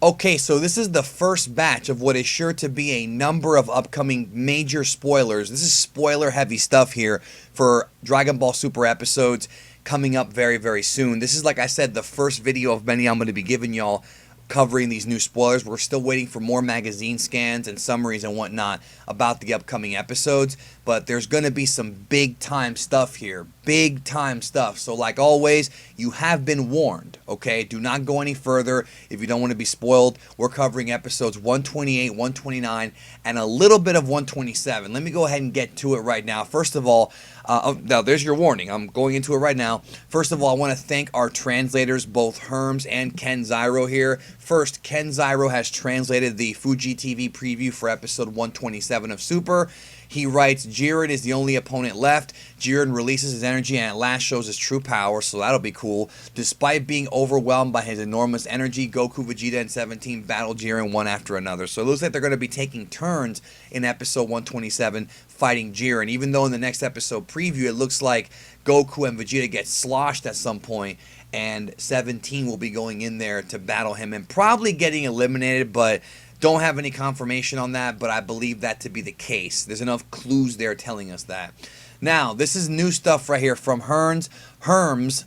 Okay, so this is the first batch of what is sure to be a number of upcoming major spoilers. This is spoiler heavy stuff here for Dragon Ball Super episodes coming up very, very soon. This is, like I said, the first video of many I'm going to be giving y'all covering these new spoilers. We're still waiting for more magazine scans and summaries and whatnot about the upcoming episodes, but there's going to be some big time stuff here. Big time stuff. So like always, you have been warned, okay? Do not go any further if you don't want to be spoiled. We're covering episodes 128, 129, and a little bit of 127. Let me go ahead and get to it right now. First of all, now there's your warning. I'm going into it right now. First of all, I want to thank our translators, both Herms and Ken Zyro here. First, Ken Zyro has translated the Fuji TV preview for episode 127 of Super. He writes, Jiren is the only opponent left. Jiren releases his energy and at last shows his true power, so that'll be cool. Despite being overwhelmed by his enormous energy, Goku, Vegeta, and 17 battle Jiren one after another. So it looks like they're going to be taking turns in episode 127 fighting Jiren, even though in the next episode preview it looks like Goku and Vegeta get sloshed at some point, and 17 will be going in there to battle him and probably getting eliminated, but don't have any confirmation on that, but I believe that to be the case. There's enough clues there telling us that. Now, this is new stuff right here from Herms.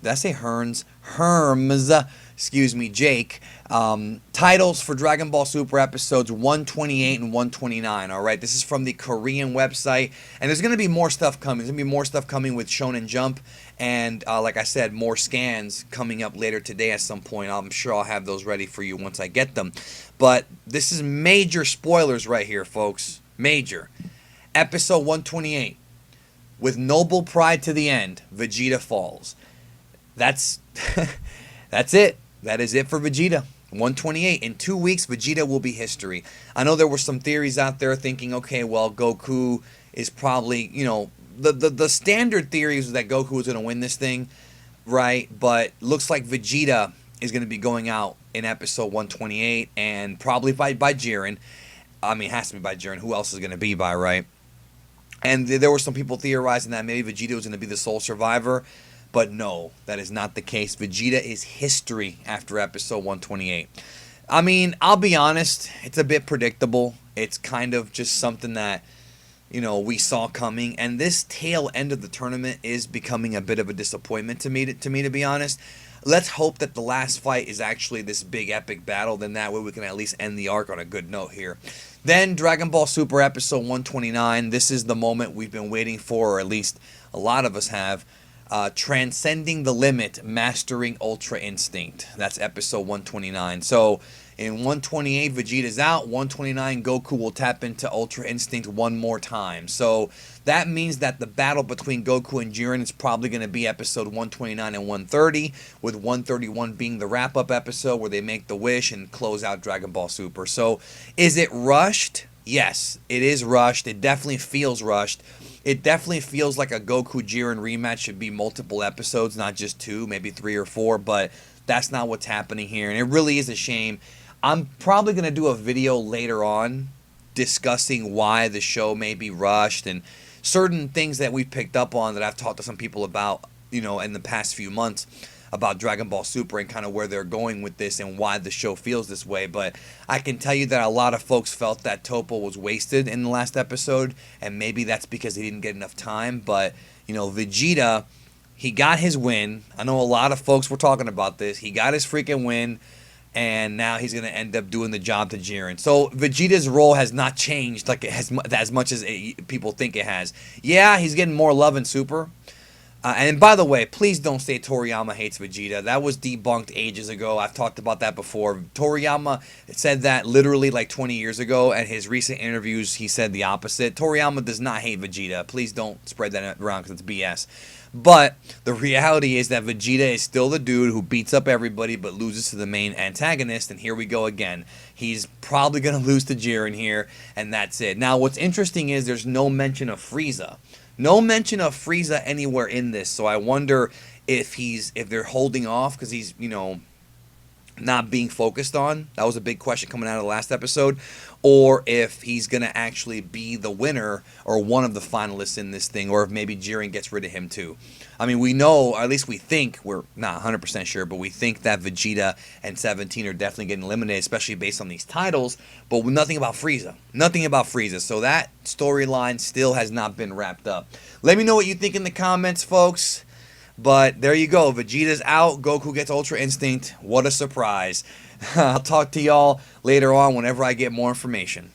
Did I say Herms? Herms, excuse me, Jake. Titles for Dragon Ball Super episodes 128 and 129, all right? This is from the Korean website, and there's going to be more stuff coming. There's going to be more stuff coming with Shonen Jump, and like I said, more scans coming up later today at some point. I'm sure I'll have those ready for you once I get them. But this is major spoilers right here, folks. Major. Episode 128. With noble pride to the end, Vegeta falls. That's that's it. That is it for Vegeta. 128. In 2 weeks, Vegeta will be history. I know there were some theories out there thinking, okay, well, Goku is probably, you know, the standard theory is that Goku was going to win this thing, right? But looks like Vegeta is going to be going out in episode 128 and probably by Jiren. I mean, it has to be by Jiren. Who else is going to be by, right? And there were some people theorizing that maybe Vegeta was going to be the sole survivor. But no, that is not the case. Vegeta is history after episode 128. I mean, I'll be honest, it's a bit predictable. It's kind of just something that, you know, we saw coming. And this tail end of the tournament is becoming a bit of a disappointment to me, to be honest. Let's hope that the last fight is actually this big epic battle. Then that way we can at least end the arc on a good note here. Then Dragon Ball Super episode 129. This is the moment we've been waiting for, or at least a lot of us have. Transcending the Limit, Mastering Ultra Instinct. That's episode 129. So in 128, Vegeta's out. 129, Goku will tap into Ultra Instinct one more time. So that means that the battle between Goku and Jiren is probably going to be episode 129 and 130, with 131 being the wrap-up episode where they make the wish and close out Dragon Ball Super. So is it rushed? Yes, it is rushed. It definitely feels rushed. It definitely feels like a Goku Jiren rematch should be multiple episodes, not just 2, maybe 3 or 4, but that's not what's happening here, and it really is a shame. I'm probably going to do a video later on discussing why the show may be rushed and certain things that we picked up on that I've talked to some people about, you know, in the past few months about Dragon Ball Super and kind of where they're going with this and why the show feels this way. But I can tell you that a lot of folks felt that Toppo was wasted in the last episode, and maybe that's because he didn't get enough time. But, you know, Vegeta, he got his win. I know a lot of folks were talking about this. He got his freaking win, and now he's going to end up doing the job to Jiren. So Vegeta's role has not changed like it has as much as people think it has. Yeah, he's getting more love in Super. And by the way, please don't say Toriyama hates Vegeta. That was debunked ages ago. I've talked about that before. Toriyama said that literally like 20 years ago. And his recent interviews, he said the opposite. Toriyama does not hate Vegeta. Please don't spread that around because it's BS. But the reality is that Vegeta is still the dude who beats up everybody but loses to the main antagonist. And here we go again. He's probably going to lose to Jiren here, and that's it. Now, what's interesting is there's no mention of Frieza. No mention of Frieza anywhere in this, so I wonder if they're holding off because he's, you know, not being focused on. That was a big question coming out of the last episode. Or if he's going to actually be the winner or one of the finalists in this thing, or if maybe Jiren gets rid of him too. I mean, we know, or at least we think, we're not 100% sure, but we think that Vegeta and 17 are definitely getting eliminated, especially based on these titles, but nothing about Frieza. Nothing about Frieza. So that storyline still has not been wrapped up. Let me know what you think in the comments, folks. But there you go. Vegeta's out. Goku gets Ultra Instinct. What a surprise. I'll talk to y'all later on whenever I get more information.